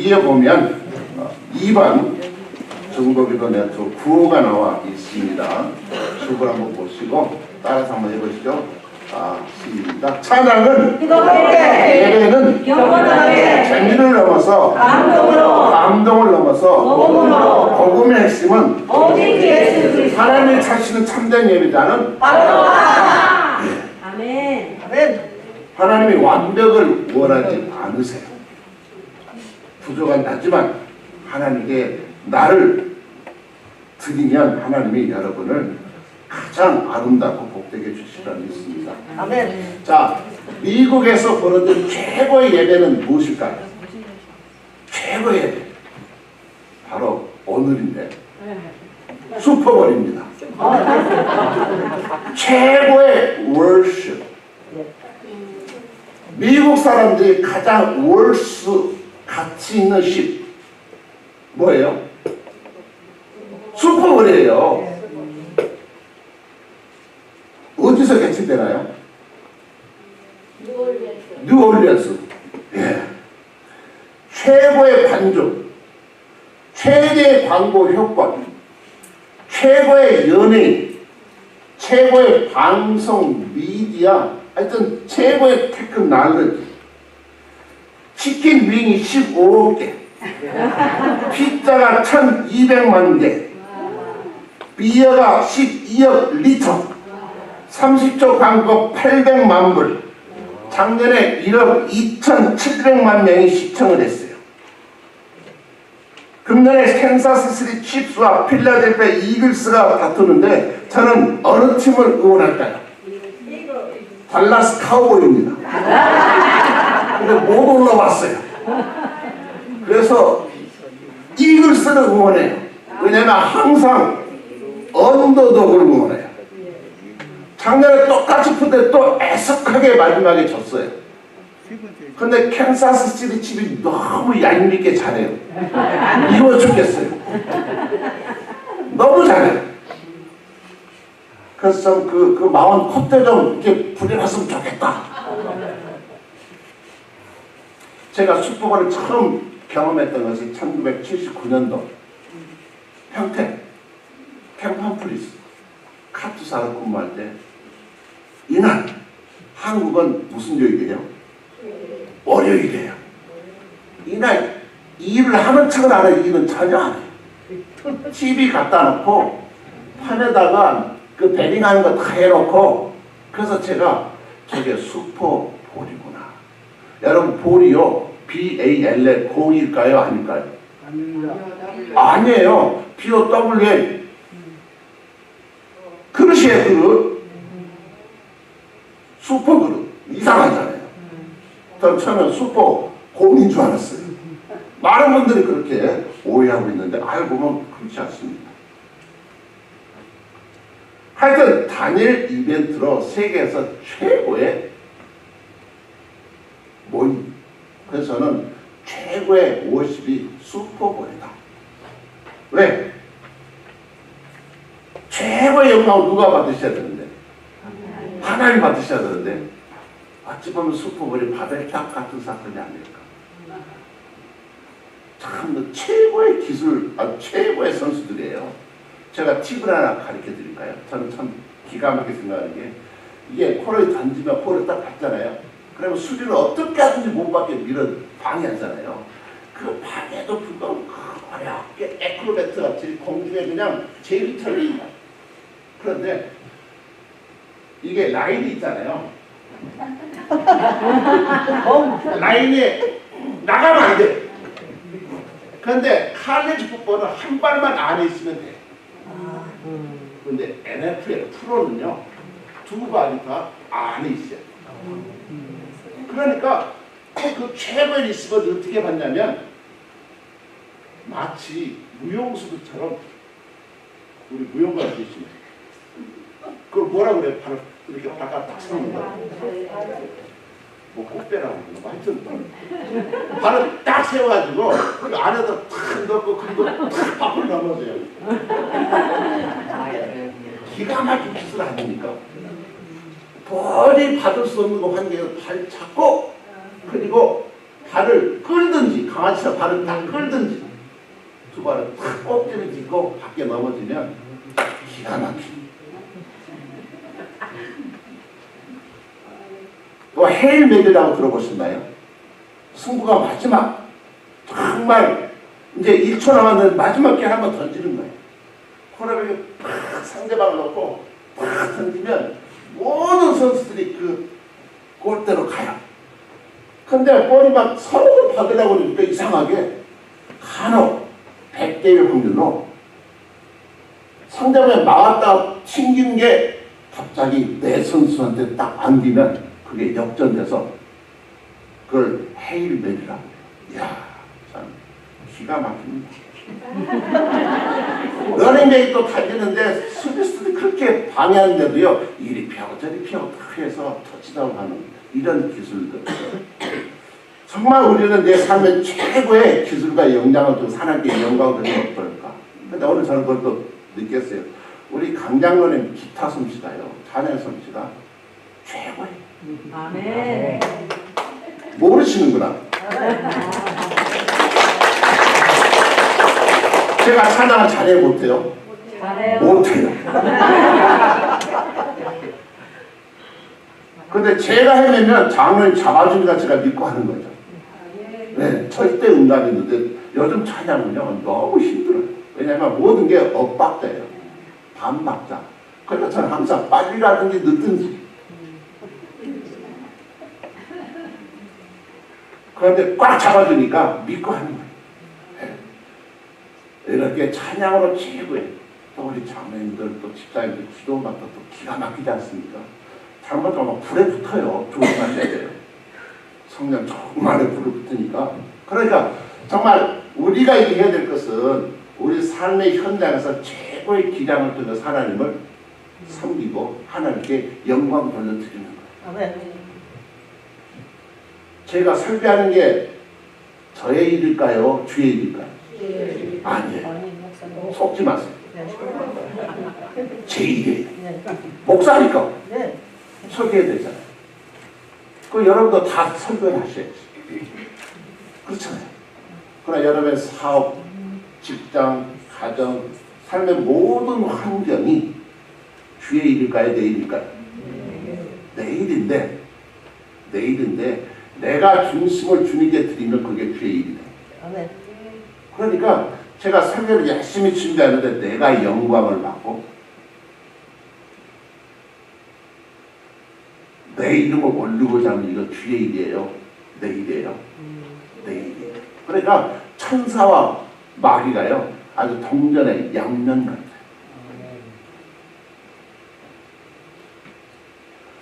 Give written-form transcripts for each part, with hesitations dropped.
여기에 보면 2번 중고기도 네트워크 구호가 나와 있습니다. 수고를 한번 보시고 따라서 한번 해보시죠. 시작. 찬양은 예배는 재미를 넘어서 감동을 넘어서 복음의 핵심은 하나님이 찾으시는 참된 예배자는 아멘. 하나님이 완벽을 원하지 않으세요. 부족은 나지만 하나님께 나를 드리면 하나님이 여러분을 가장 아름답고 복되게 주시리라 믿습니다. 아멘. 자, 미국에서 벌어진 최고의 예배는 무엇일까요? 최고의 예배 바로 오늘인데 슈퍼볼입니다. 최고의 월십. 미국 사람들이 가장 월스 가치 있는 십 뭐예요? 슈퍼볼이에요. 어디서 개최되나요? 뉴올리언스. 예. 최고의 관중, 최대의 광고 효과, 최고의 연예인, 최고의 방송 미디어, 하여튼 최고의 테크 날러지. 치킨 윙이 15개, 피자가 1200만 개, 비어가 12억 리터, 30초 광고 800만 불, 작년에 1억 2,700만 명이 시청을 했어요. 금년에 캔사스시티 칩스와 필라델피아 이글스가 다투는데 저는 어느 팀을 응원할까요? 달라스 카우보이입니다. 근데 못 올라왔어요. 그래서 이글스를 응원해요. 왜냐하면 항상 언더독을 응원해요. 작년에 똑같이 푸는데 또 애석하게 마지막에 졌어요. 근데 캔사스시티 칩이 너무 얄밉게 잘해요. 이거 죽겠어요. 너무 잘해요. 그래서 좀 그 마음 콧대 좀 이렇게 부려놨으면 좋겠다. 제가 슈퍼볼을 처음 경험했던 것이 1979년도 평택 캠프함프리스 카투사로 근무할 때 이날 한국은 무슨 요일이에요? 월요일이에요. 이날 일을 하는 척은 안 해요. 일은 전혀 안 해요. TV 갖다 놓고 판에다가 그 베링하는 거 다 해놓고 그래서 제가 저게 슈퍼볼이구나. 여러분 볼이요 BALL 공일까요? 아닐까요? 아니에요. BOWL 그릇이에요. 그릇. 슈퍼 그릇. 이상하잖아요. 전 처음에 슈퍼 곰인 줄 알았어요. 많은 분들이 그렇게 오해하고 있는데 알고 보면 그렇지 않습니다. 하여튼 단일 이벤트로 세계에서 최고의 모임. 그래서 저는 최고의 워십이 슈퍼볼이다. 왜? 최고의 영광을 누가 받으셔야 되는데? 하나님 받으셔야 되는데 어찌 보면 슈퍼볼이 바벨탑 같은 사건이 아닐까. 참 최고의 기술, 최고의 선수들이에요. 제가 팁을 하나 가르쳐 드릴까요? 저는 참 기가 막히게 생각하는 게 이게 코너에 던지면 볼을 딱 받잖아요. 그러면 수비를 어떻게 하든지 못 받게 방해하잖아요. 그 방해도 불구하고 어렵게 에크로베트 같이 공중에 그냥 제일 털린다. 그런데 이게 라인이 있잖아요. 라인에 나가면 안 돼. 그런데 칼리지 풋볼은 한 발만 안에 있으면 돼. 그런데 NFL 프로는요 두 발이 다 안에 있어요. 그러니까 그 최고의 리시버를 어떻게 봤냐면 마치 무용수들처럼 우리 무용가 계시면 그걸 뭐라 그래? 발을 이렇게 바깥 딱 세우는 거. 뭐 꽃배라고 그러나 하여튼 발을 딱 세워가지고 그 안에다 탁 넣고 그리고 탁 밖으로 넘어져요. 기가 막힌 기술 아닙니까? 볼이 받을 수 없는 거 환경에서 발 잡고 그리고 발을 끌든지, 강아지처럼 발을 딱 끌든지, 두 발을 탁 꼭지를 짚고 밖에 넘어지면 기가 막힙니다. 또 헤일 메리라고 들어보셨나요? 승부가 마지막, 정말 이제 1초 남았는데 마지막 게 한번 던지는 거예요. 코너백에 팍 상대방을 놓고 팍 던지면 모든 선수들이 그 골대로 가요. 근데 볼이 막 서로 받으려고 그러니까 이상하게 간혹 100대 1 확률로 상대방에 막았다 튕긴 게 갑자기 내 선수한테 딱 안기면 그게 역전돼서 그걸 헤일 메리라고 해요. 이야, 참 기가 막힙니다. 러닝백이 또 달리는데 수비수들이 그렇게 방해하는데도요, 이리 피하고 저리 피하고 딱 해서 터치다운하는 이런 기술들. 정말 우리는 내 삶의 최고의 기술과 영향을 준 하나님께 영광을 드리면 어떨까. 근데 오늘 저는 그걸 또 느꼈어요. 우리 강장로님 기타 솜씨가요, 찬양 솜씨가 최고예요. 아멘. 모르시는구나. 제가 찬양을 잘해 못해요? 잘해요. 못해요. 근데 제가 헤매면 장로님 잡아주니까 제가 믿고 하는 거죠. 네, 절대 응답이 있는데 요즘 찬양은요 너무 힘들어요. 왜냐하면 모든 게 엇박자예요. 반박자. 그러니까 저는 항상 빨리 가든지 늦든지. 그런데 꽉 잡아주니까 믿고 하는 거예요. 이렇게 찬양으로 최고의 또 우리 장로님들 또 집사님들 기도음악도 또 기가 막히지 않습니까? 잘못하면 막 불에 붙어요. 조심하셔야 돼요. 성령 정말 불에 붙으니까. 그러니까 정말 우리가 해야 될 것은 우리 삶의 현장에서 최고의 기량을 통해서 하나님을 섬기고 하나님께 영광 돌려드리는 거예요. 제가 설교하는 게 저의 일일까요? 주의 일일까요? 아니에요. 속지 마세요. 제 일이에요. 목사니까 설교해야 되잖아요. 그 여러분도 다 설교를 하셔야지. 그렇잖아요. 그러나 여러분의 사업, 직장, 가정, 삶의 모든 환경이 주의 일일까요? 내 일일까요? 내일인데 내가 중심을 주님께 드리면 그게 주의 일이다. 그러니까 제가 설교를 열심히 준비하는데 내가 영광을 받고 내 이름을 올리고자 하면 이거 주의 일이에요. 내 일이에요. 내 일이에요. 그러니까 천사와 마귀가요 아주 동전의 양면 같아요.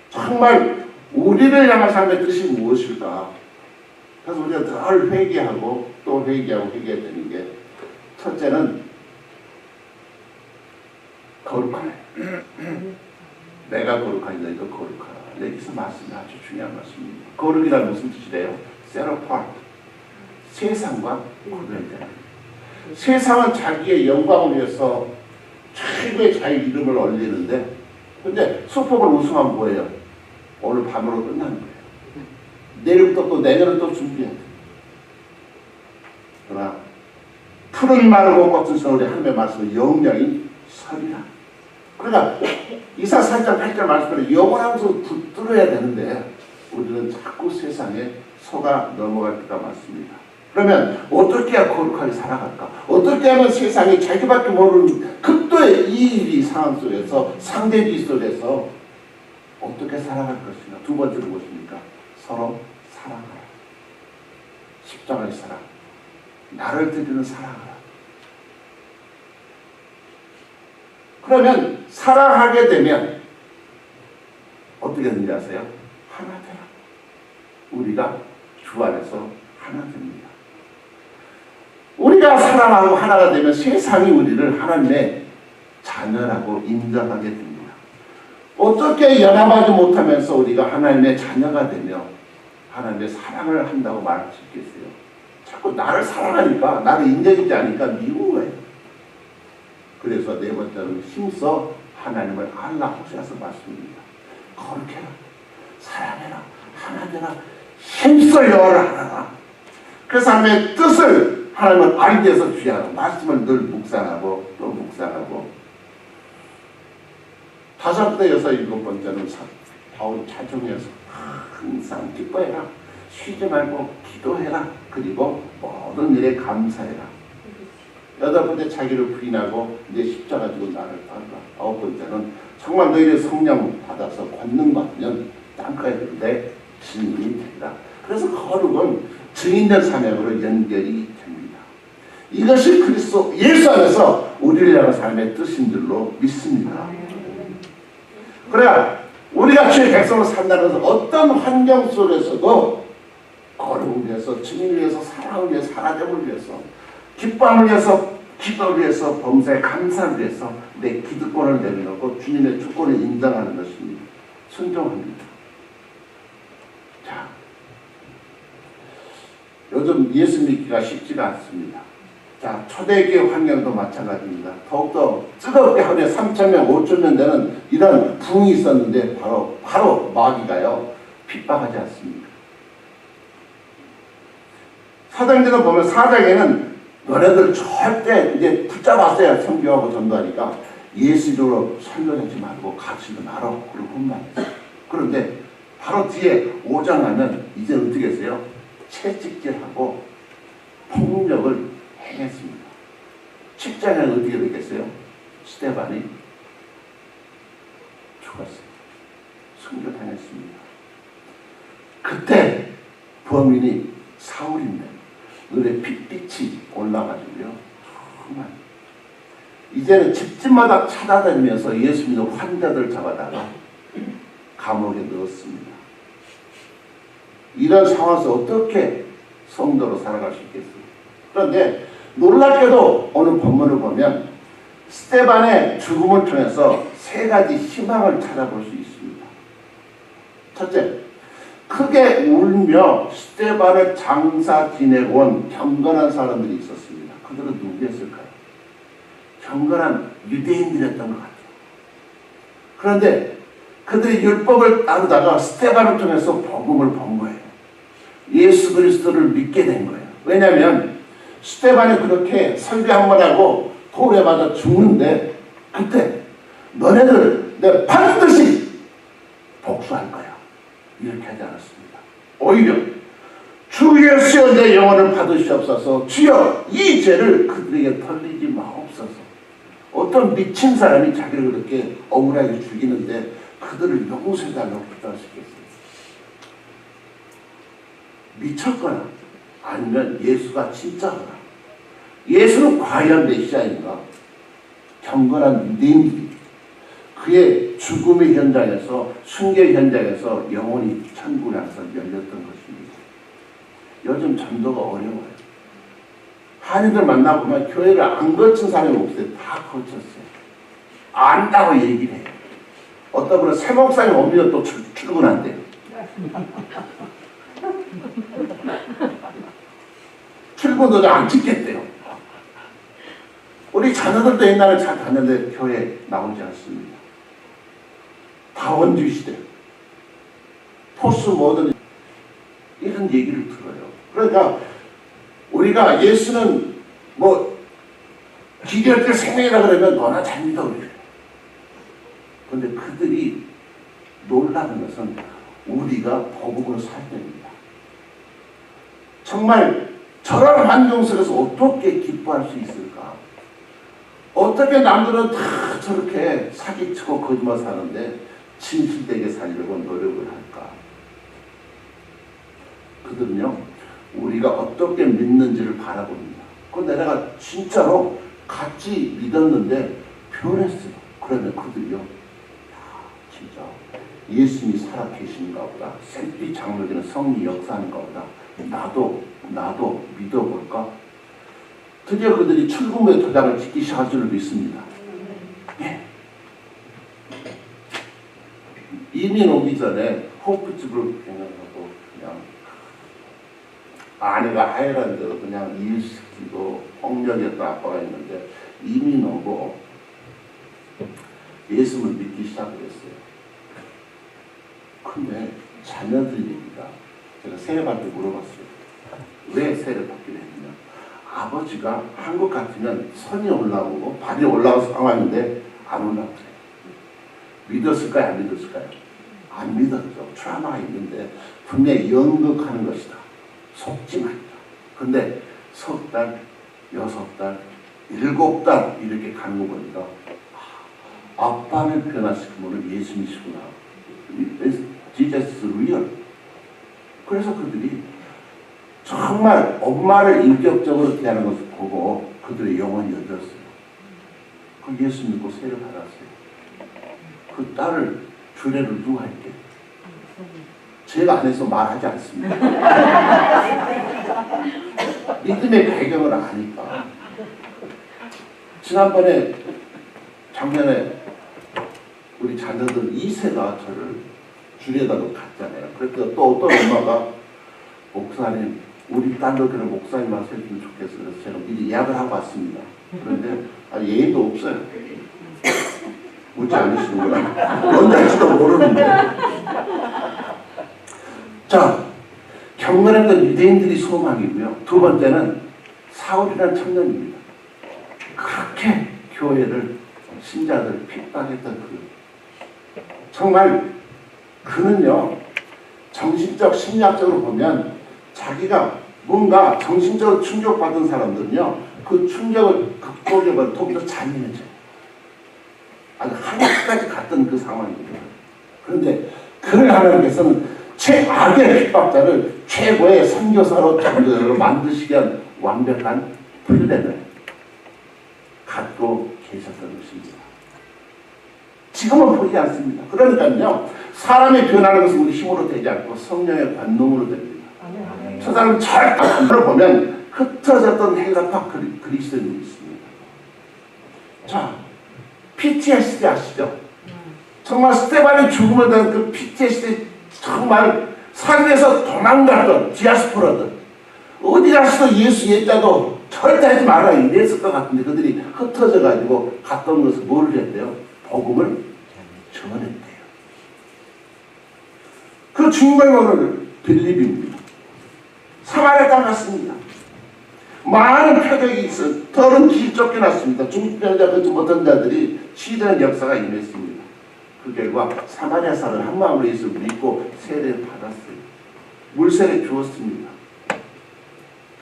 정말 우리를 향한 삶의 뜻이 무엇일까? 그래서 우리가 늘 회개하고 또 회개하고 회개해야 되는 게 첫째는 거룩하네. 내가 거룩하니 너희도 거룩하라. 여기서 말씀이 아주 중요한 말씀입니다. 거룩이란 무슨 뜻이래요? Set apart. 세상과 구별되는. 세상은 자기의 영광을 위해서 최고의 자기 이름을 올리는데 근데 슈퍼볼 우승하면 뭐예요? 오늘 밤으로 끝나는 거예요. 내일부터 또 내년을 또 준비해야 돼. 그러나 푸른 마르고 꺾은 서울의 하나님의 말씀은 영영이 서리라. 그러니까 이사 4장 8절 말씀대로 영원하면서 붙들어야 되는데 우리는 자꾸 세상에 속아 넘어갈 때가 많습니다. 그러면 어떻게 해야 거룩하게 살아갈까? 어떻게 하면 세상에 자기밖에 모르는 극도의 이익이 상황 속에서 상대주의 속에서 어떻게 살아갈 것인가? 두 번째로 무엇입니까? 서로 사랑하라. 십자가의 사랑. 나를 드리는 사랑하라. 그러면 사랑하게 되면 어떻게 되는지 아세요? 하나 되라. 우리가 주 안에서 하나 됩니다. 우리가 사랑하고 하나가 되면 세상이 우리를 하나님의 자녀라고 인정하게 됩니다. 어떻게 연합하지 못하면서 우리가 하나님의 자녀가 되며 하나님의 사랑을 한다고 말할 수 있겠어요? 자꾸 나를 사랑하니까 나를 인정하지 않으니까 미운 거예요. 그래서 네 번째는 힘써 하나님을 알라 호세아서 말씀입니다. 거룩해라. 사랑해라. 하나 되라. 힘써 여호와를 알아라. 그래서 하나님의 뜻을 하나님을 알기 위해서 귀하고 말씀을 늘 묵상하고 또 묵상하고. 다섯째, 여섯, 일곱 번째는 바울이 잘 정리해서 항상 기뻐해라. 쉬지 말고 기도해라. 그리고 모든 일에 감사해라. 여덟 번째, 자기를 부인하고 이제 십자가 지고 나를 따르라. 아홉 번째는 정말 너희의 성령 받아서 권능 받으면 땅가에 이르되 증인이 되리라. 그래서 거룩은 증인된 사명으로 연결이 됩니다. 이것이 그리스도 예수 안에서 우리를 향한 삶의 뜻인 줄로 믿습니다. 그래야 우리가 주의 백성으로 산다는 것은 어떤 환경 속에서도 거룩을 위해서, 증인을 위해서, 사랑을 위해서, 하나됨을 위해서, 기쁨을 위해서, 기도를 위해서, 범사에 감사를 위해서 내 기득권을 내려놓고 주님의 주권을 인정하는 것입니다. 순종합니다. 자, 요즘 예수 믿기가 쉽지가 않습니다. 자, 초대교회 환경도 마찬가지입니다. 더욱더 뜨겁게 하루에 3,000명, 5,000명 되는 이런 붕이 있었는데 바로 마귀가요 핍박하지 않습니까? 사도행전을 보면 4장에는 너네들 절대 이제 붙잡았어요. 선교하고 전도하니까 예수적으로 설교하지 말고 가르치지 마라. 그리고 혼나했어요. 그런데 바로 뒤에 5장 가면 이제 어떻게 했어요? 채찍질하고 폭력을 행했습니다. 10장에는 어떻게 됐겠어요? 스데반이 죽었어요. 순교당했습니다. 그때 범인이 사울인데 눈에 핏빛이 올라가지고요. 정말 이제는 집집마다 찾아다니면서 예수 믿는 환자들 잡아다가 감옥에 넣었습니다. 이런 상황에서 어떻게 성도로 살아갈 수 있겠어요? 그런데 놀랍게도 오늘 본문을 보면 스데반의 죽음을 통해서 세 가지 희망을 찾아볼 수 있습니다. 첫째, 크게 울며 스데반을 장사 지내고 온 경건한 사람들이 있었습니다. 그들은 누구였을까요? 경건한 유대인들이었던 것 같아요. 그런데 그들이 율법을 따르다가 스데반을 통해서 복음을 본 거예요. 예수 그리스도를 믿게 된 거예요. 왜냐하면 스데반이 그렇게 설교 한 번 하고 돌에 맞아 죽는데 그때 너네들 내가 반드시 복수할 거야. 이렇게 하지 않았습니다. 오히려 주 예수여 내 영혼을 받으시옵소서. 주여 이 죄를 그들에게 털리지 마옵소서. 어떤 미친 사람이 자기를 그렇게 억울하게 죽이는데 그들을 용서해달라고 기도할 수 있겠어요? 미쳤거나 아니면 예수가 진짜거나 예수는 과연 메시아인가? 경건한 유대인들이 그의 죽음의 현장에서 순교 현장에서 영혼이 천국에 가서 열렸던 것입니다. 요즘 전도가 어려워요. 한인들 만나보면 교회를 안 거친 사람이 없어요. 다 거쳤어요. 안다고 얘기를 해요. 어떤 분은 새 목사님 오면 또 출근한대요. 출근도 안 찍겠대요. 우리 자녀들도 옛날에 잘 갔는데 교회 나오지 않습니다. 다원주의 시대, 포스 모던 이런 얘기를 들어요. 그러니까 우리가 예수는 뭐 기결 때 생명이라 그러면 너나 잘 믿어 그래요. 그런데 그들이 놀라는 것은 우리가 복음으로 살아야 됩니다. 정말 저런 환경 속에서 어떻게 기뻐할 수 있을까? 어떻게 남들은 다 저렇게 사기치고 거짓말 사는데 진실되게 살려고 노력을 할까? 그들은요, 우리가 어떻게 믿는지를 바라봅니다. 그런데 내가 진짜로 같이 믿었는데 변했어요. 그러면 그들이요, 진짜 예수님이 살아계신가 보다. 생피 장로기는 성리 역사하는가 보다. 나도 믿어볼까? 드디어 그들이 출근부의 도장을 찍기 시작할 줄 믿습니다. 예. 이민 오기 전에 호프집을 경영하고 그냥 아내가 아이란대로 그냥 일시키고 폭력이었던 아빠가 있는데 이민 오고 예수를 믿기 시작했어요. 근데 자녀들 얘기가 제가 세례받을 때 물어봤어요. 왜 세례를 받기로 했느냐? 아버지가 한국 같으면 선이 올라오고 발이 올라온 상황인데 안 올라오더래요. 믿었을까요? 안 믿었을까요? 안 믿었죠. 트라우마가 있는데 분명히 연극하는 것이다. 속지 말자. 근데 석 달, 6달, 7달 이렇게 가는 거 보니까 아빠를 변화시키는 예수님이시구나. Jesus is real. 그래서 그들이 정말 엄마를 인격적으로 대하는 것을 보고 그들의 영혼이 열렸어요. 그 예수 믿고 세례를 받았어요. 그 딸을 주례를 누가 할게? 제가 안 해서 말하지 않습니다. 믿음의 배경을 아니까. 지난번에 작년에 우리 자녀들 2세가 저를 주례다고 갔잖아요. 그랬더니 또 어떤 엄마가 목사님 우리 딸도 그런 목사님만 세우면 좋겠어요. 그래서 제가 미리 예약을 하고 왔습니다. 그런데 예의도 없어요. 묻지 않으시는구나. 언제 할지도 모르는데. 자, 경건했던 유대인들이 소망이고요. 두 번째는 사울이라는 청년입니다. 그렇게 교회를 신자들 핍박했던 정말 그는요 정신적 심리학적으로 보면 자기가 뭔가 정신적으로 충격받은 사람들은요 그 충격을 극복해버려 더욱더 잔인해져요. 아주 하나까지 갔던 그 상황입니다. 그런데 그를 하나님께서는 최악의 핍박자를 최고의 선교사로 전도자로 만드시기 위한 완벽한 플랜을 갖고 계셨던 것입니다. 지금은 보이지 않습니다. 그러니까요 사람이 변하는 것은 우리 힘으로 되지 않고 성령의 관능으로 됩니다. 저 사람은 잘 보면 흩어졌던 헬라파 그리스도인이 있습니다. 자, PTSD 아시죠? 정말 스테반의 죽음에 대한 그 PTSD 정말 산에서 도망갔던 디아스포라들 어디 가서도 예수 예자도 절대 하지 말라 이랬을 것 같은데 그들이 흩어져 가지고 갔던 것을 뭘 했대요? 복음을 전했대요. 그 중간에 오늘 빌립입니다. 사마리아 땅 갔습니다. 많은 표적이 있어 더러운 길 쫓겨났습니다. 중국 병자 걷지 못한 자들이 시대의 역사가 임했습니다. 그 결과 사마리아 사람을 한 마음으로 예수를 믿고 세례를 받았어요. 물세례 주었습니다.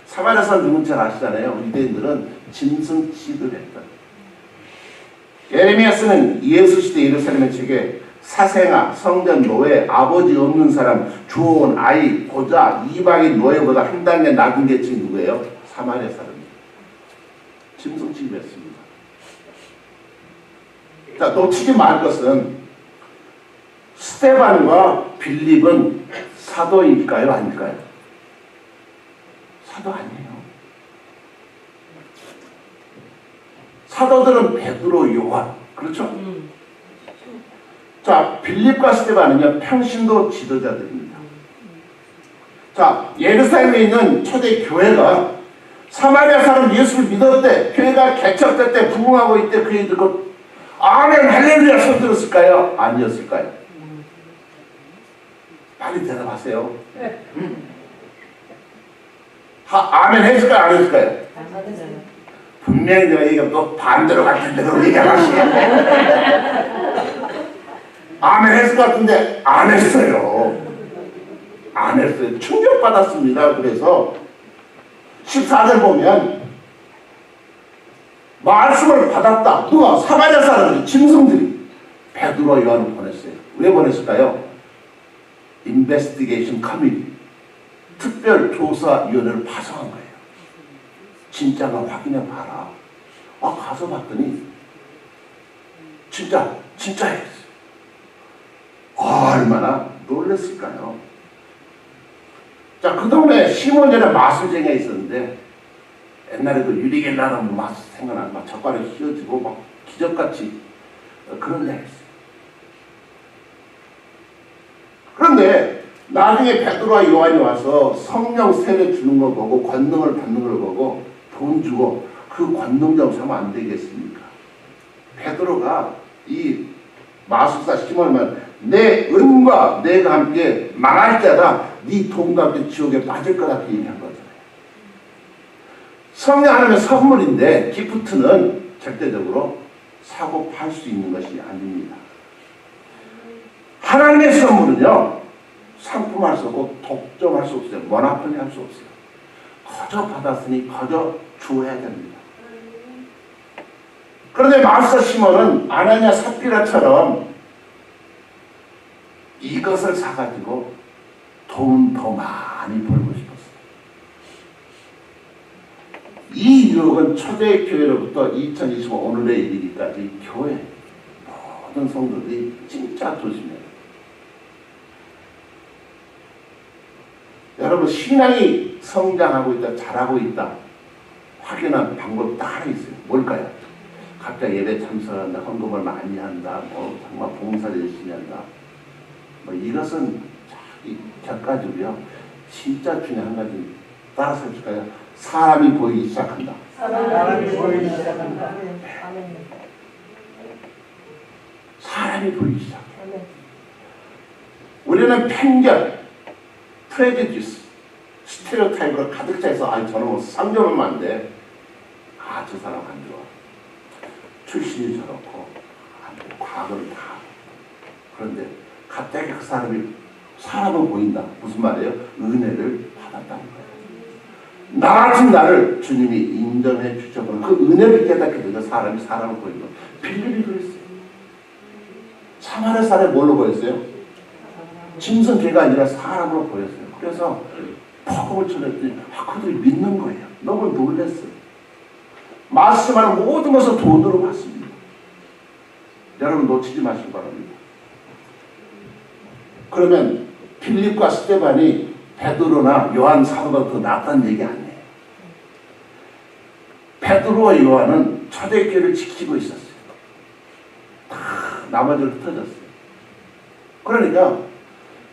사마리아 사람 누군지 아시잖아요. 유대인들은 짐승치를 했다. 예레미야서는 예수 시대 예루살렘의 책에 사생아, 성전, 노예, 아버지 없는 사람, 주온, 아이, 고자, 이방인, 노예보다 한 단계 낮은 계층이 누구예요? 사마리아 사람입니다. 짐승 취급했습니다. 자, 놓치지 말 것은 스테반과 빌립은 사도일까요? 아닐까요? 사도 아니에요. 사도들은 베드로, 요한, 그렇죠? 자, 빌립과 스테반은요 평신도 지도자들입니다. 자, 예루살렘에 있는 초대 교회가 사마리아 사람 예수를 믿었대. 교회가 개척될 때 부흥하고 있대. 그 얘기 듣고 아멘 할렐루야 소리 들었을까요? 아니었을까요? 빨리 대답하세요. 아멘 했을까요? 안 했을까요? 분명히 내가 얘기하면 또 반대로 같은데 그럼 얘기 안 하시겠네. 아멘 했을 것 같은데 안 했어요. 안 했어요. 충격받았습니다. 그래서 14절 보면 말씀을 받았다. 누가? 사마리아 사람들이, 짐승들이 베드로와 요한을 보냈어요. 왜 보냈을까요? 인베스티게이션 커미티, 특별조사위원회를 파송한 거예요. 진짜가 확인해 봐라. 가서 봤더니 진짜였어요. 얼마나 놀랐을까요? 자, 그 동네에 시몬전에 마술쟁이가 있었는데 옛날에도 유리겔라는 마술 생각나는 막 젓갈에 휘어지고 막 기적같이 그런 데가 있어요. 그런데 나중에 베드로와 요한이 와서 성령 세례 주는 거 보고 권능을 받는 걸 보고 돈 주고 그 권능 좀 사면 안 되겠습니까? 베드로가 이 마술사 시몬을 내 은과 내가 함께 망할 자다 네 돈과 함께 지옥에 빠질 거다 그 얘기한 거잖아요. 성령 하나님의 선물인데 기프트는 절대적으로 사고 팔 수 있는 것이 아닙니다. 하나님의 선물은요, 상품할 수 없고 독점할 수 없어요. 모나폴리 할 수 없어요. 거저 받았으니 거저 주어야 됩니다. 그런데 마르사 시몬은 아나니아 삽비라처럼 이것을 사가지고 돈 더 많이 벌고 싶었어요. 이 유혹은 초대의 교회로부터 2025 오늘에 이르기까지 교회 모든 성도들이 진짜 조심해요. 여러분, 신앙이 성장하고 있다, 잘하고 있다 확인한 방법 딱 하나 있어요. 뭘까요? 갑자기 예배 참석한다, 헌금을 많이 한다, 정말 봉사를 열심히 한다. 이것은 객관적이고요. 진짜 중요한 가지 따라서 해줄까요? 사람이 보이기 시작한다. 사람이 보이기 시작한다. 사람이 보이기 시작해요. 우리는 편견, 프레주디스, 스테레오타입으로 가득 차서 저는 뭐 상점하면 안 돼. 저 사람 안 좋아. 출신이 저렇고 안 돼. 과거를 다. 그런데 갑자기 그 사람은 보인다. 무슨 말이에요? 은혜를 받았다는 거예요. 나 같은 나를 주님이 인정해 주셔서 그 은혜를 깨닫게 되면 사람이 사람을 보이는 거예요. 빌립이 그랬어요. 사마리아 사람이 뭘로 보였어요? 짐승 개가 아니라 사람으로 보였어요. 그래서 복음을 전했더니 그들이 믿는 거예요. 너무 놀랐어요. 말씀하는 모든 것을 돈으로 받습니다. 여러분 놓치지 마시기 바랍니다. 그러면 빌립과 스데반이 베드로나 요한 사도가 더 낫다는 얘기 아니에요. 베드로와 요한은 초대교회를 지키고 있었어요. 다 나머지를 흩어졌어요. 그러니까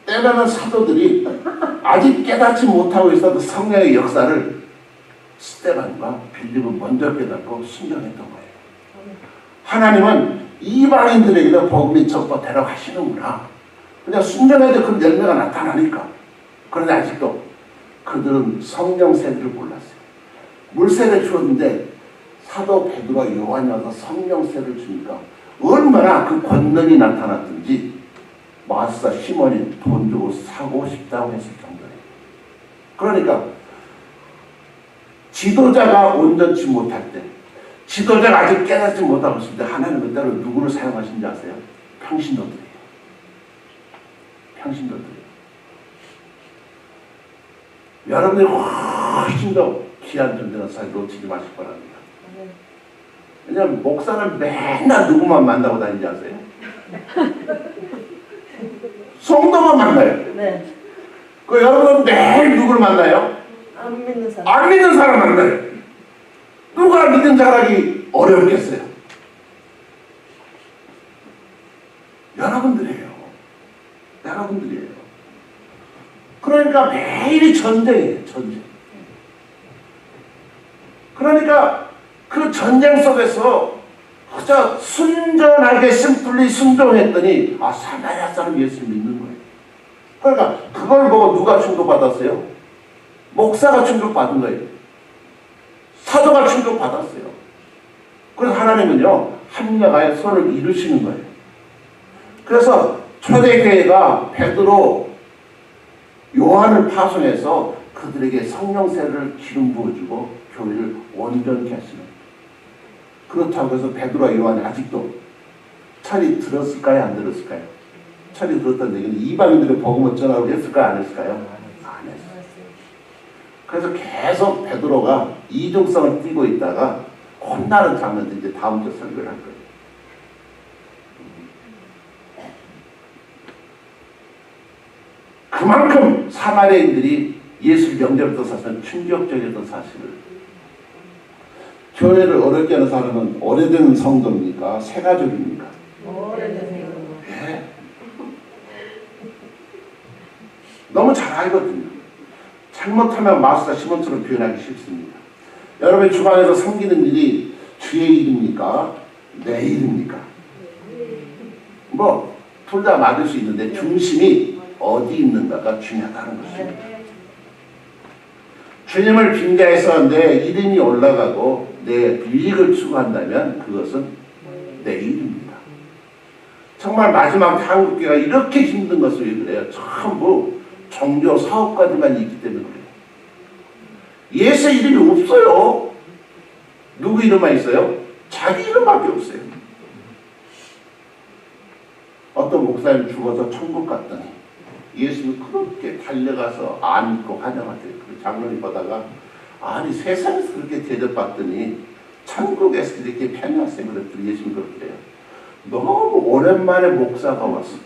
때로는 사도들이 아직 깨닫지 못하고 있어도 성령의 역사를 스데반과 빌립은 먼저 깨닫고 순종했던 거예요. 하나님은 이방인들에게도 복음이 전파되라고 하시는구나. 그냥 순전해도 그 열매가 나타나니까. 그런데 아직도 그들은 성령 세례를 몰랐어요. 물세례를 주었는데 사도 베드로와 요한이 와서 성령 세례를 주니까 얼마나 그 권능이 나타났든지 마르사 시몬이 돈 주고 사고 싶다고 했을 정도예요. 그러니까 지도자가 온전치 못할 때, 지도자가 아직 깨닫지 못하고 있을 때 하나님은 때로 누구를 사용하신지 아세요? 평신도들이에요. 평신도들이에요. 여러분이 훨씬 더 귀한 존재는 사실 놓치지 마실 거랍니다. 왜냐하면 목사는 맨날 누구만 만나고 다니지 아세요? 성도만 만나요. 네. 그 여러분은 매일 누구를 만나요? 안 믿는 사람. 안 믿는 사람 만나요. 누가 믿는 자라기 어렵겠어요? 여러분들이에요. 여러분들이에요. 그러니까 매일이 전쟁이에요. 전쟁. 그러니까 그 전쟁 속에서 그저 순전하게 심플리 순종했더니 사마리아 사람 예수를 믿는 거예요. 그러니까 그걸 보고 누가 충격받았어요? 목사가 충격받은 거예요. 사도가 충격받았어요. 그래서 하나님은요 합력하여 선을 이루시는 거예요. 그래서 초대교회가 베드로, 요한을 파송해서 그들에게 성령 세례를 기름 부어주고 교회를 온전케 하시는 거예요. 그렇다고 해서 베드로와 요한이 아직도 철이 들었을까요? 안 들었을까요? 철이 들었다는 얘기는 이방인들의 복음을 전하고 했을까요? 안 했을까요? 안 했어요. 그래서 계속 베드로가 이중성을 띠고 있다가 혼나는 장면도 이제 다음 주 설교를 할 거예요. 그만큼 사마리아인들이 예수를 영접부터 사실은 충격적이었던 사실을, 교회를 어렵게 하는 사람은 오래된 성도입니까? 새 가족입니까? 오래된 성도. 예. 너무 잘 알거든요. 잘못하면 마르사 시몬처럼 표현하기 쉽습니다. 여러분 주방에서 섬기는 일이 주의 일입니까? 내 일입니까? 뭐 둘 다 맞을 수 있는데 중심이 어디 있는가가 중요하다는 것입니다. 주님을 빙자해서 내 이름이 올라가고 내 유익을 추구한다면 그것은 내 일입니다. 정말 마지막 한국교회가 이렇게 힘든 것은 왜 그래요? 전부 종교 사업가들만 있기 때문에 그래요. 예수 이름이 없어요. 누구 이름만 있어요? 자기 이름밖에 없어요. 어떤 목사님 죽어서 천국 갔더니 예수는 그렇게 달려가서 안고 환영하대요. 그 장로님 보다가 아니 세상에서 그렇게 대접받더니 천국에서 이렇게 편하세요. 그랬더니 예수님 그렇게 해요. 너무 오랜만에 목사가 왔어.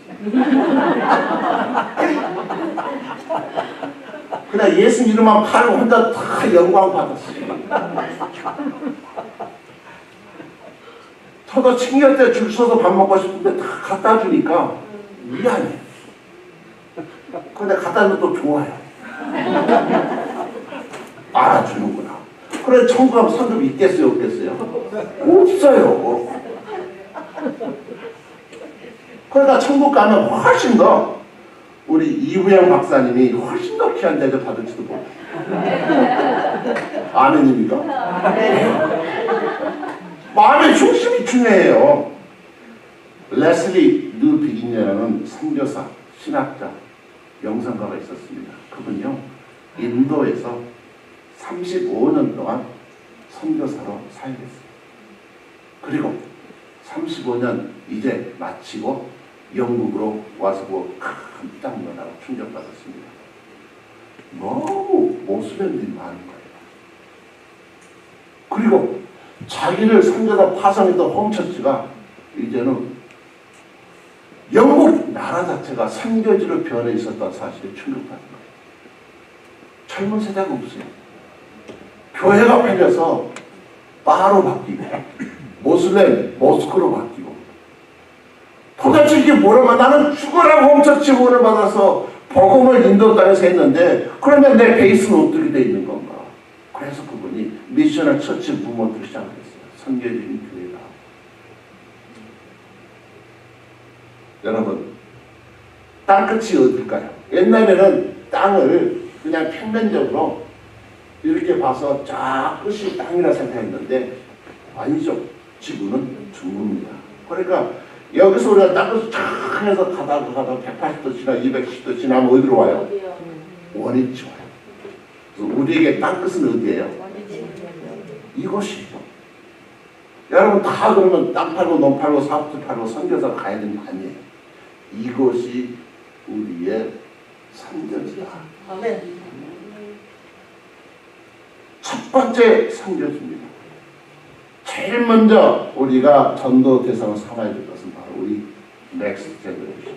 그냥 예수 이름만 팔고 혼자 다 영광 받았어요. 저도 친결 때 줄 서서 밥 먹고 싶은데 다 갖다 주니까 미안해. 근데 갖다 주면 또 좋아요. 알아주는구나. 그래 천국 가면 상급 있겠어요 없겠어요? 없어요. 그러니까 천국 가면 훨씬 더 우리 이부영 박사님이 훨씬 더 귀한 대접 받을지도 몰라요. 아멘입니까? 마음의 중심이 중요해요. 레슬리 뉴비긴이라는 선교사, 신학자, 영상가가 있었습니다. 그분요 인도에서 35년 동안 선교사로 사역했어요. 그리고 35년 이제 마치고 영국으로 와서 깜짝 놀라고 충격받았습니다. 너무 모슬렘들이 많은 거예요. 그리고 자기를 선교사 파송했던 홈처치가 이제는 영국 나라 자체가 선교지로 변해 있었던 사실에 충격받은 거예요. 젊은 세대가 없어요. 교회가 팔려서 바로 바뀌고 모슬렘, 모스크로 바뀌고 도대체 이게 뭐라고 나는 죽어라고 홈처치 후원을 받아서 복음을 인도 땅에서 했는데 그러면 내 베이스는 어떻게 돼 있는 건가? 그래서 그분이 미셔널 처치 무먼트를 시작했어요. 선교적인 교회가. 여러분 땅끝이 어딜까요? 옛날에는 땅을 그냥 평면적으로 이렇게 봐서 쫙 끝이 땅이라 생각했는데 아니죠. 지구는 둥굽니다. 그러니까 여기서 우리가 땅끝을 쫙 해서 가다가 180도 지나 210도 지나면 어디로 와요? 원위치 와요. 그래서 우리에게 땅끝은 어디예요? 이것이죠. 여러분 다 그러면 땅 팔고 논 팔고 사업도 팔고 선교사 가야 되는 거 아니에요. 이것이 우리의 선교지다. 첫 번째 선교지입니다. 제일 먼저 우리가 전도 대상을 삼아야 될 것은 바로 우리 넥스트 제너레이션.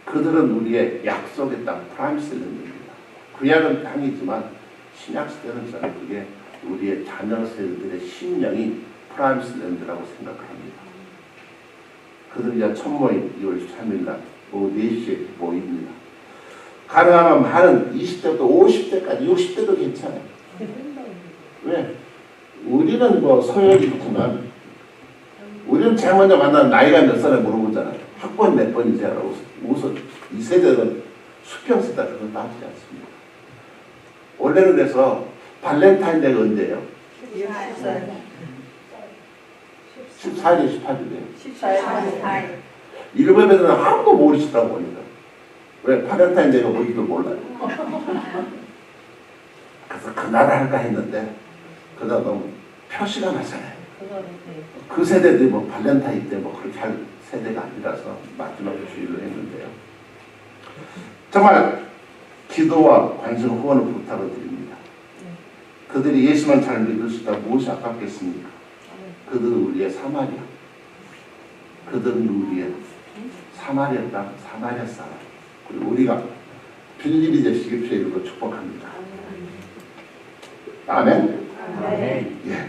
그들은 우리의 약속의 땅, 프라미스 랜드입니다. 구약은 땅이지만 신약 시대는 저는 그게 우리의 자녀 세대들의 심령이 프라미스 랜드라고 생각합니다. 그들이 이제 첫 모임 2월 13일날 오후 4시에 모입니다. 가능하면 많은 20대부터 50대까지 60대도 괜찮아요. 왜? 우리는 뭐 서열이 있지만 우리는 제일 먼저 만나는 나이가 몇 살에 물어보잖아요. 학번 몇 번이세요라고. 우선 이 세대는 수평세대 그건 따지지 않습니다. 원래는 그래서 발렌타인데이가 언제예요? 14일에 18일이에요. 일본 애들은 아무도 모르시더라고 보니까. 왜? 발렌타인데이가 뭔지도 몰라요. 그래서 그날 할까 했는데 그러다 너무 표시가 나잖아요. 그 세대들이 뭐 발렌타인 때 뭐 그렇게 할 세대가 아니라서 마지막 주일로 했는데요. 정말 기도와 관심 후원을 부탁을 드립니다. 그들이 예수만 잘 믿을 수 있다면 무엇이 아깝겠습니까? 그들은 우리의 사마리아. 그들은 우리의 사마리아 땅, 사마리아 사람. 그리고 우리가 빌립이 되시길 주의 이름으로 축복합니다. 아멘. 예.